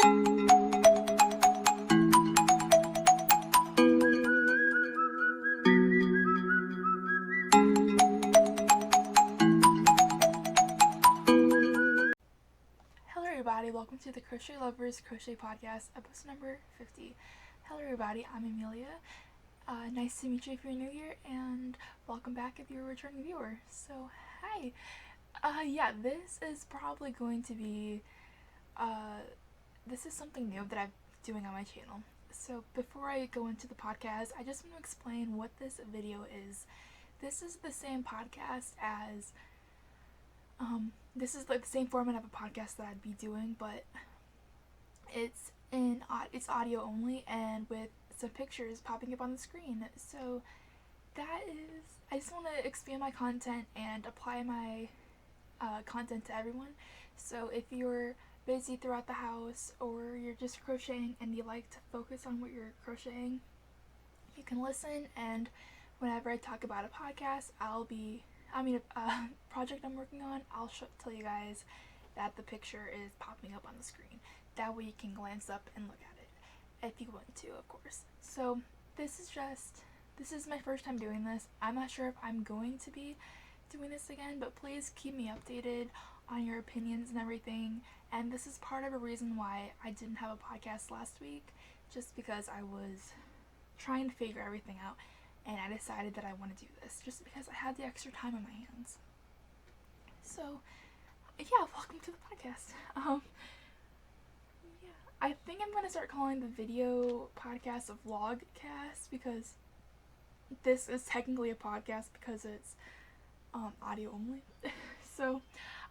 Everybody, welcome to the Crochet Lovers Crochet Podcast, episode number 50. Hello everybody, I'm Amelia. Nice to meet you if you're new here, and welcome back if you're a returning viewer. So, hi. This is probably going to be, this is something new that I'm doing on my channel. So, before I go into the podcast, I just want to explain what this video is. This is the same podcast as, this is like the same format of a podcast that I'd be doing, but it's audio only and with some pictures popping up on the screen. So that is, I just want to expand my content and apply my content to everyone. So if you're busy throughout the house or you're just crocheting and you like to focus on what you're crocheting, you can listen, and whenever I talk about a podcast, a project I'm working on, I'll tell you guys that the picture is popping up on the screen. That way you can glance up and look at it, if you want to, of course. So this is my first time doing this. I'm not sure if I'm going to be doing this again, but please keep me updated on your opinions and everything. And this is part of a reason why I didn't have a podcast last week, just because I was trying to figure everything out. And I decided that I want to do this just because I had the extra time on my hands. So, welcome to the podcast. I think I'm going to start calling the video podcast a vlogcast, because this is technically a podcast because it's audio only. So,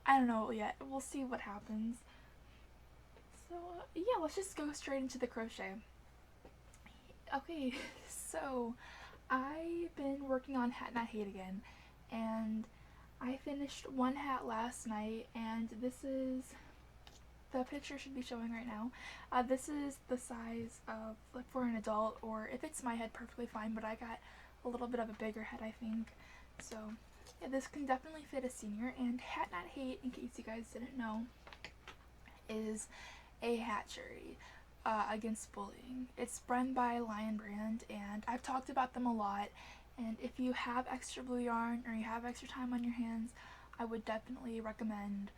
I don't know yet. We'll see what happens. So, let's just go straight into the crochet. Okay, so I've been working on Hat Not Hate again, and I finished one hat last night, and this is, the picture should be showing right now. This is the size of, like, for an adult, or if it's my head, perfectly fine, but I got a little bit of a bigger head, I think. So, this can definitely fit a senior. And Hat Not Hate, in case you guys didn't know, is a hat charity against bullying. It's run by Lion Brand, and I've talked about them a lot. And if you have extra blue yarn or you have extra time on your hands, I would definitely recommend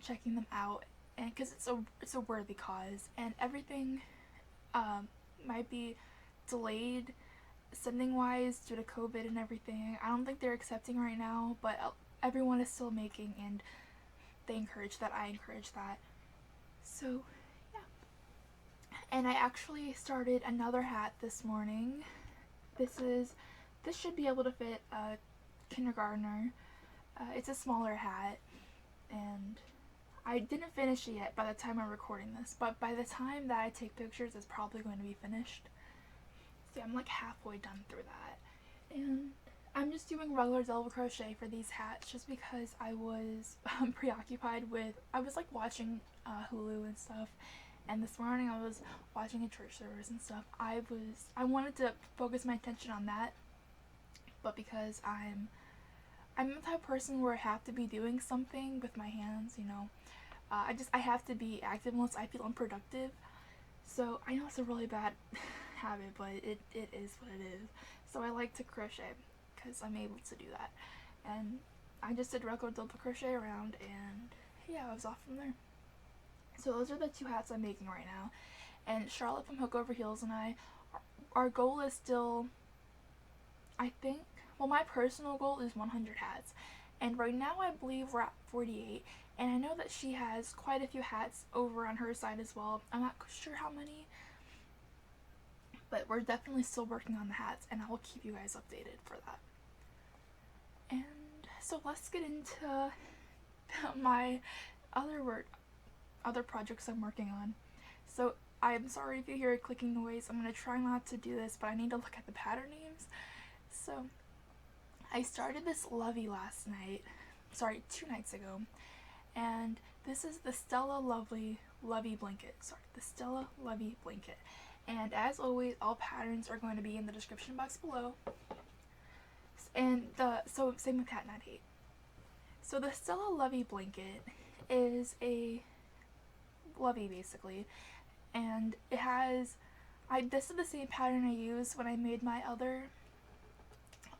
checking them out, and because it's a worthy cause. And everything might be delayed sending wise due to COVID and everything. I don't think they're accepting right now, but everyone is still making, and they encourage that. I encourage that. So and I actually started another hat this morning. This should be able to fit a kindergartner. It's a smaller hat, and I didn't finish it yet by the time I'm recording this, but by the time that I take pictures, it's probably going to be finished. See, I'm like halfway done through that. And I'm just doing regular double crochet for these hats just because I was preoccupied with, I was like watching Hulu and stuff. And this morning I was watching a church service and stuff. I wanted to focus my attention on that, but because I'm the type of person where I have to be doing something with my hands, you know. I have to be active unless I feel unproductive. So I know it's a really bad habit, but it is what it is. So I like to crochet because I'm able to do that. And I just did regular double crochet around, and I was off from there. So those are the two hats I'm making right now. And Charlotte from Hook Over Heels and our goal is still, I think, well, my personal goal is 100 hats. And right now I believe we're at 48. And I know that she has quite a few hats over on her side as well. I'm not sure how many, but we're definitely still working on the hats, and I will keep you guys updated for that. And so let's get into my other projects I'm working on. So I'm sorry if you hear a clicking noise. I'm going to try not to do this, but I need to look at the pattern names. So I started this Lovey last night, 2 nights ago, and this is the Stella Lovey blanket. The Stella Lovey blanket. And as always, all patterns are going to be in the description box below. And same with Hat Not Hate. So the Stella Lovey blanket is a Lovey basically, and it has, this is the same pattern I used when I made my other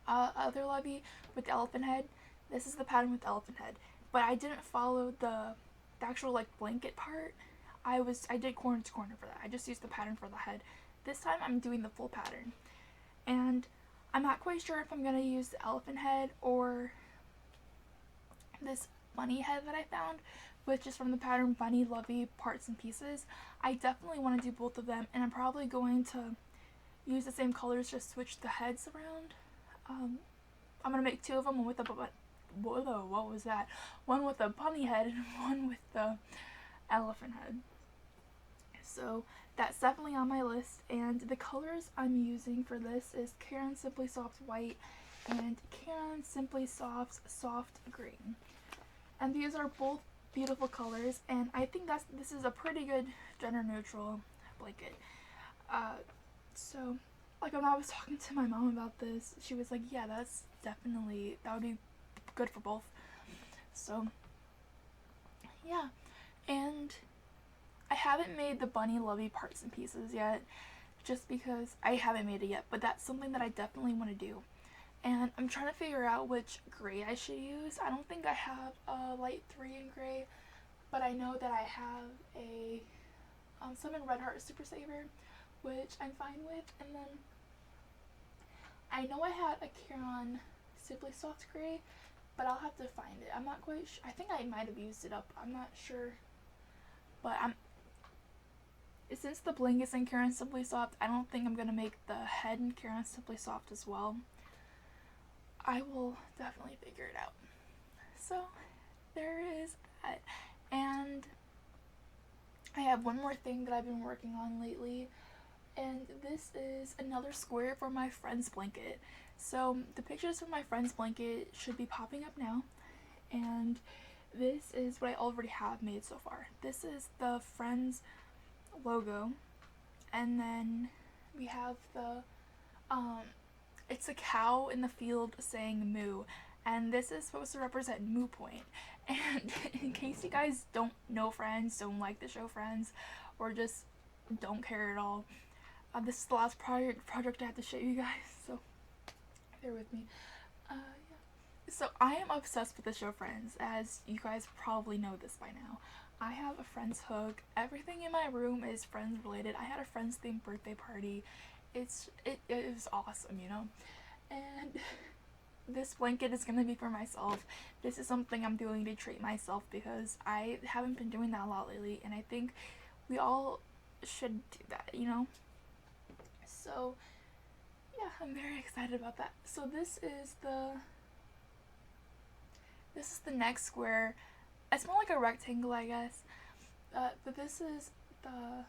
Lovey with the elephant head. This is the pattern with the elephant head, but I didn't follow the actual like blanket part. I did corner to corner for that. I just used the pattern for the head. This time I'm doing the full pattern, and I'm not quite sure if I'm gonna use the elephant head or this bunny head that I found, which is from the pattern Bunny Lovey Parts and Pieces. I definitely want to do both of them, and I'm probably going to use the same colors, just switch the heads around. I'm gonna make two of them, one with the what was that? One with the bunny head and one with the elephant head. So that's definitely on my list, and the colors I'm using for this is Caron Simply Soft White and Caron Simply Soft Soft Green. And these are both beautiful colors, and I think this is a pretty good gender neutral blanket. So like when I was talking to my mom about this, she was like, yeah, that would be good for both. So yeah, and I haven't made the Bunny Lovey Parts and Pieces yet, just because I haven't made it yet, but that's something that I definitely want to do. And I'm trying to figure out which gray I should use. I don't think I have a light 3 in gray, but I know that I have a some in Red Heart Super Saver, which I'm fine with. And then I know I had a Caron Simply Soft Gray, but I'll have to find it. I'm not quite sure. I think I might have used it up. I'm not sure. But since the blanket's in Caron Simply Soft, I don't think I'm going to make the head in Caron Simply Soft as well. I will definitely figure it out. So there is that. And I have one more thing that I've been working on lately, and this is another square for my friend's blanket. So the pictures of my friend's blanket should be popping up now, and this is what I already have made so far. This is the friend's logo, and then we have the it's a cow in the field saying moo, and this is supposed to represent Moo Point. And in case you guys don't know Friends, don't like the show Friends, or just don't care at all, this is the last project I have to show you guys, so bear with me. Yeah. So I am obsessed with the show Friends, as you guys probably know this by now. I have a Friends hook. Everything in my room is Friends related. I had a Friends themed birthday party. It is awesome, you know. And this blanket is gonna be for myself. This is something I'm doing to treat myself because I haven't been doing that a lot lately, and I think we all should do that, you know. So yeah, I'm very excited about that. So this is the next square. It's more like a rectangle, I guess, but this is the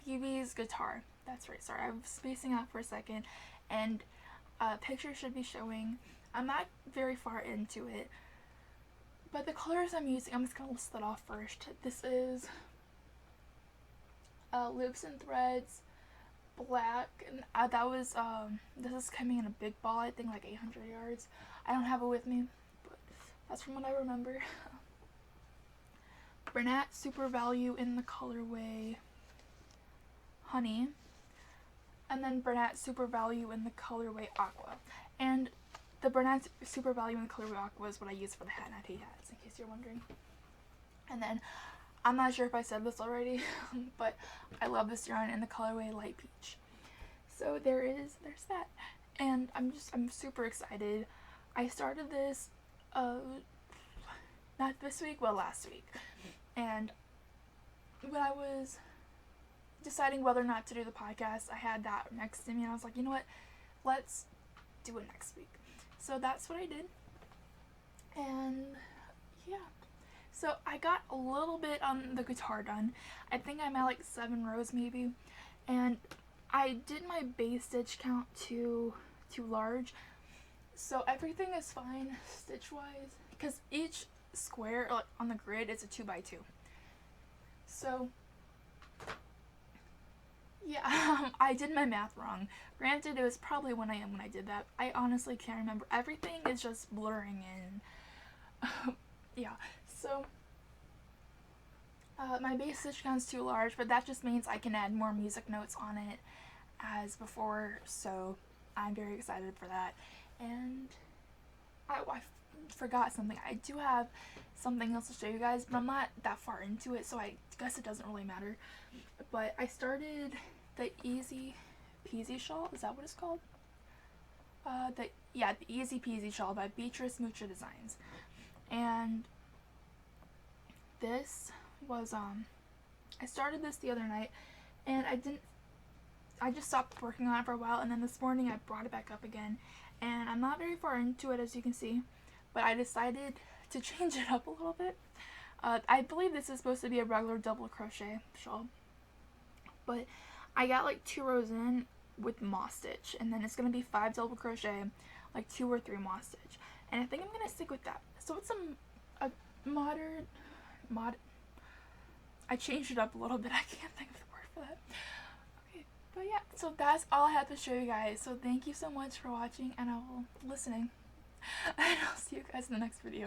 Peasy's guitar. That's right, sorry, I was spacing out for a second, and picture should be showing. I'm not very far into it, but the colors I'm using, I'm just going to list that off first. This is Loops and Threads, black, and this is coming in a big ball, I think like 800 yards. I don't have it with me, but that's from what I remember. Bernat Super Value in the colorway Honey, and then Bernat Super Value in the colorway Aqua. And the Bernat Super Value in the colorway Aqua is what I use for the hat, not hate hats, in case you're wondering. And then, I'm not sure if I said this already, but I love this yarn in the colorway Light Peach. So there's that. And I'm super excited. I started this, not this week, well, last week. And when I was deciding whether or not to do the podcast, I had that next to me, and I was like, you know what, let's do it next week. So that's what I did. And yeah, so I got a little bit on the guitar done. I think I'm at like 7 rows maybe, and I did my base stitch count too large, so everything is fine stitch wise, because each square on the grid is a 2x2. So yeah, I did my math wrong. Granted, it was probably 1 a.m. when I did that. I honestly can't remember. Everything is just blurring in. Yeah, so My base stitch count's too large, but that just means I can add more music notes on it as before, so I'm very excited for that. And I forgot something. I do have something else to show you guys, but I'm not that far into it, so I guess it doesn't really matter. But I started the Easy Peasy Shawl. Is that what it's called? The Easy Peasy Shawl by Beatrice Mucha Designs. And this was I started this the other night, and I just stopped working on it for a while, and then this morning I brought it back up again, and I'm not very far into it, as you can see, but I decided to change it up a little bit. I believe this is supposed to be a regular double crochet shawl, but I got like 2 rows in with moss stitch, and then it's going to be 5 double crochet, like 2 or 3 moss stitch, and I think I'm going to stick with that. So it's a modern I changed it up a little bit. I can't think of the word for that. Okay, but yeah, so that's all I have to show you guys. So thank you so much for watching, and listening. And I'll see you guys in the next video.